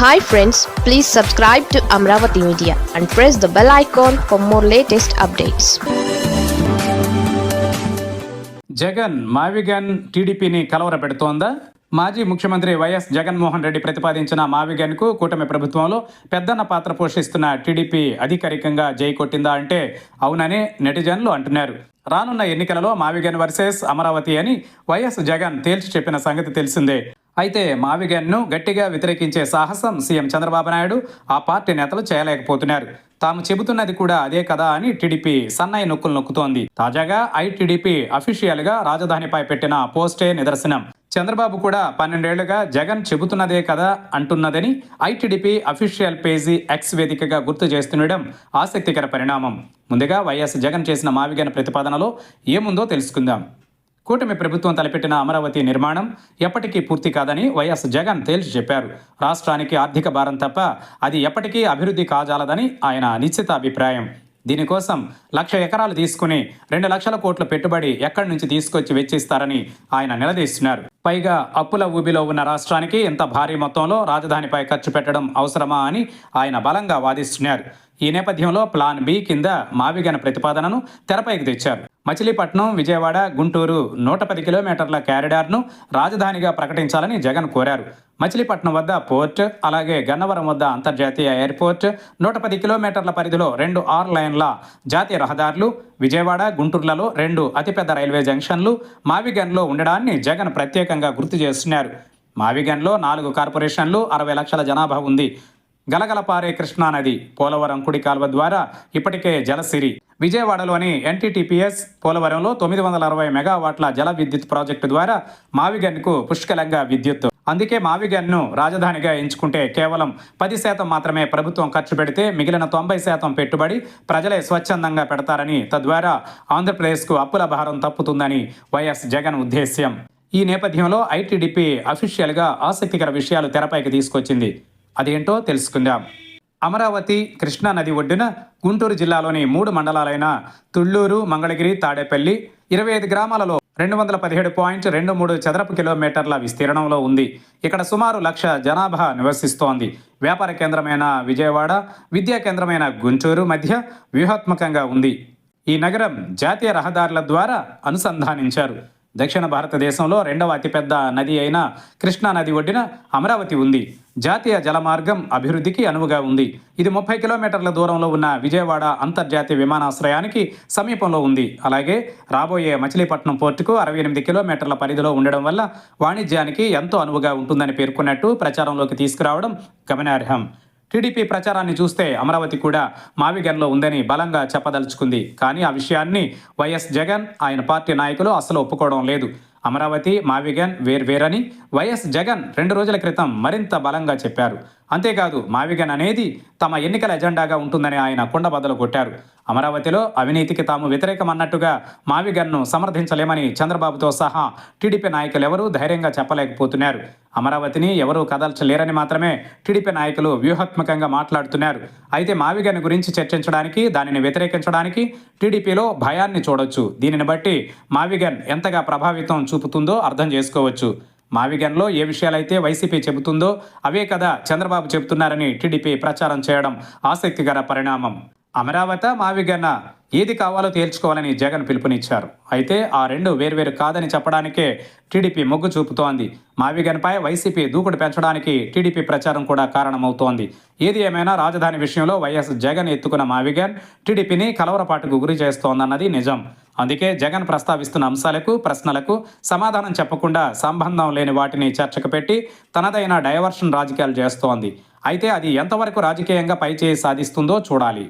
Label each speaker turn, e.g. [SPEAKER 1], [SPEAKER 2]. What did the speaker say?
[SPEAKER 1] Hi friends, please subscribe to Amravati Media and press the bell icon for more latest updates.
[SPEAKER 2] Jagan మావిగన్ టీడీపీని కలవరపెడుతోందా? మాజీ ముఖ్యమంత్రి YS Jaganmohan Reddy ప్రతిపాదించిన మావిగన్కు కూటమి ప్రభుత్వంలో పెద్దన్న పాత్ర పోషిస్తున్న టీడీపీ అధికారికంగా జై కొట్టిందా అంటే అవునని నెటిజన్లు అంటున్నారు. రానున్న ఎన్నికలలో మావిగన్ వర్సెస్ అమరావతి అని వైఎస్ జగన్ తేల్చి చెప్పిన సంగతి తెలిసిందే. అయితే మావిగన్ను గట్టిగా వ్యతిరేకించే సాహసం సీఎం చంద్రబాబు నాయుడు, ఆ పార్టీ నేతలు చేయలేకపోతున్నారు. తాము చెబుతున్నది కూడా అదే కదా అని టీడీపీ సన్నాయి నొక్కులు నొక్కుతోంది. తాజాగా ఐటీడీపీ అఫీషియల్గా రాజధానిపై పెట్టిన పోస్టే నిదర్శనం. చంద్రబాబు కూడా 12 ఏళ్లుగా జగన్ చెబుతున్నదే కదా అంటున్నదని ఐటీడీపీ అఫీషియల్ పేజీ ఎక్స్ వేదికగా గుర్తు చేస్తుండడం ఆసక్తికర పరిణామం. ముందుగా వైఎస్ జగన్ చేసిన మావిగన్ ప్రతిపాదనలో ఏముందో తెలుసుకుందాం. కూటమి ప్రభుత్వం తలపెట్టిన అమరావతి నిర్మాణం ఎప్పటికీ పూర్తి కాదని వైఎస్ జగన్ తేల్చి చెప్పారు. రాష్ట్రానికి ఆర్థిక భారం తప్ప అది ఎప్పటికీ అభివృద్ధి కాజాలదని ఆయన నిశ్చిత అభిప్రాయం. దీనికోసం 1,00,000 ఎకరాలు తీసుకుని 2 లక్షల కోట్ల పెట్టుబడి ఎక్కడి నుంచి తీసుకొచ్చి వెచ్చిస్తారని ఆయన నిలదీస్తున్నారు. పైగా అప్పుల ఊబిలో ఉన్న రాష్ట్రానికి ఇంత భారీ మొత్తంలో రాజధానిపై ఖర్చు పెట్టడం అవసరమా అని ఆయన బలంగా వాదిస్తున్నారు. ఈ నేపథ్యంలో ప్లాన్ బి కింద మావిగన్ ప్రతిపాదనను తెరపైకి తెచ్చారు. మచిలీపట్నం, విజయవాడ, గుంటూరు 110 కిలోమీటర్ల కారిడార్ను రాజధానిగా ప్రకటించాలని జగన్ కోరారు. మచిలీపట్నం వద్ద పోర్ట్, అలాగే గన్నవరం వద్ద అంతర్జాతీయ ఎయిర్పోర్ట్, 110 కిలోమీటర్ల పరిధిలో 2 6 లైన్ల జాతీయ రహదారులు, విజయవాడ, గుంటూరులలో 2 అతిపెద్ద రైల్వే జంక్షన్లు మావిగన్లో ఉండడాన్ని జగన్ ప్రత్యేకంగా గుర్తు చేస్తున్నారు. మావిగన్లో 4 కార్పొరేషన్లు, 60 లక్షల జనాభా ఉంది. గలగల పారే కృష్ణానది, పోలవరం కుడి కాల్వ ద్వారా ఇప్పటికే జలసిరి, విజయవాడలోని ఎన్టీటీపీఎస్, పోలవరంలో 960 మెగావాట్ల జల విద్యుత్ ప్రాజెక్టు ద్వారా మావిగన్కు పుష్కలంగా విద్యుత్. అందుకే మావిగన్ను రాజధానిగా ఎంచుకుంటే కేవలం 10% మాత్రమే ప్రభుత్వం ఖర్చు పెడితే మిగిలిన 90% పెట్టుబడి ప్రజలే స్వచ్ఛందంగా పెడతారని, తద్వారా ఆంధ్రప్రదేశ్కు అప్పుల భారం తప్పుతుందని వైఎస్ జగన్ ఉద్దేశ్యం. ఈ నేపథ్యంలో ఐటీడీపీ అఫీషియల్గా ఆసక్తికర విషయాలు తెరపైకి తీసుకొచ్చింది. అదేంటో తెలుసుకుందాం. అమరావతి కృష్ణా నది ఒడ్డున గుంటూరు జిల్లాలోని 3 మండలాలైన తుళ్లూరు, మంగళగిరి, తాడేపల్లి 25 గ్రామాలలో 217.23 చదరపు కిలోమీటర్ల విస్తీర్ణంలో ఉంది. ఇక్కడ సుమారు 1,00,000 జనాభా నివసిస్తోంది. వ్యాపార కేంద్రమైన విజయవాడ, విద్యా కేంద్రమైన గుంటూరు మధ్య వ్యూహాత్మకంగా ఉంది. ఈ నగరం జాతీయ రహదారుల ద్వారా అనుసంధానించారు. దక్షిణ భారతదేశంలో 2వ అతిపెద్ద నది అయిన కృష్ణా నది ఒడ్డున అమరావతి ఉంది. జాతీయ జలమార్గం అభివృద్ధికి అనువుగా ఉంది. ఇది 30 కిలోమీటర్ల దూరంలో ఉన్న విజయవాడ అంతర్జాతీయ విమానాశ్రయానికి సమీపంలో ఉంది. అలాగే రాబోయే మచిలీపట్నం పోర్టుకు 68 కిలోమీటర్ల పరిధిలో ఉండడం వల్ల వాణిజ్యానికి ఎంతో అనువుగా ఉంటుందని పేర్కొన్నట్టు ప్రచారంలోకి తీసుకురావడం గమనార్హం. టీడీపీ ప్రచారాన్ని చూస్తే అమరావతి కూడా మావిగన్లో ఉందని బలంగా చెప్పదలుచుకుంది. కానీ ఆ విషయాన్ని వైఎస్ జగన్, ఆయన పార్టీ నాయకులు అసలు ఒప్పుకోవడం లేదు. అమరావతి, మావిగన్ వేర్వేరని వైఎస్ జగన్ 2 రోజుల క్రితం మరింత బలంగా చెప్పారు. అంతేకాదు మావిగన్ అనేది తమ ఎన్నికల ఎజెండాగా ఉంటుందని ఆయన కుండబద్దలు కొట్టారు. అమరావతిలో అవినీతికి తాము వ్యతిరేకమన్నట్టుగా మావిగన్ను సమర్థించలేమని చంద్రబాబుతో సహా టీడీపీ నాయకులు ఎవరూ ధైర్యంగా చెప్పలేకపోతున్నారు. అమరావతిని ఎవరూ కదల్చలేరని మాత్రమే టీడీపీ నాయకులు వ్యూహాత్మకంగా మాట్లాడుతున్నారు. అయితే మావిగన్ గురించి చర్చించడానికి, దానిని వ్యతిరేకించడానికి టీడీపీలో భయాన్ని చూడొచ్చు. దీనిని బట్టి మావిగన్ ఎంతగా ప్రభావితం చూపుతుందో అర్థం చేసుకోవచ్చు. మావిగన్లో ఏ విషయాలైతే వైసీపీ చెబుతుందో అవే కదా చంద్రబాబు చెబుతున్నారని టీడీపీ ప్రచారం చేయడం ఆసక్తికర పరిణామం. అమరావతి, మావిగన్న ఏది కావాలో తేల్చుకోవాలని జగన్ పిలుపునిచ్చారు. అయితే ఆ 2 వేర్వేరు కాదని చెప్పడానికే టీడీపీ మొగ్గు చూపుతోంది. మావిగన్పై వైసీపీ దూకుడు పెంచడానికి టీడీపీ ప్రచారం కూడా కారణమవుతోంది. ఏది ఏమైనా రాజధాని విషయంలో వైఎస్ జగన్ ఎత్తుకున్న మావిగన్ టీడీపీని కలవరపాటుకు గురి చేస్తోందన్నది నిజం. అందుకే జగన్ ప్రస్తావిస్తున్న అంశాలకు, ప్రశ్నలకు సమాధానం చెప్పకుండా సంబంధం లేని వాటిని చర్చకు పెట్టి తనదైన డైవర్షన్ రాజకీయాలు చేస్తోంది. అయితే అది ఎంతవరకు రాజకీయంగా పైచేయి సాధిస్తుందో చూడాలి.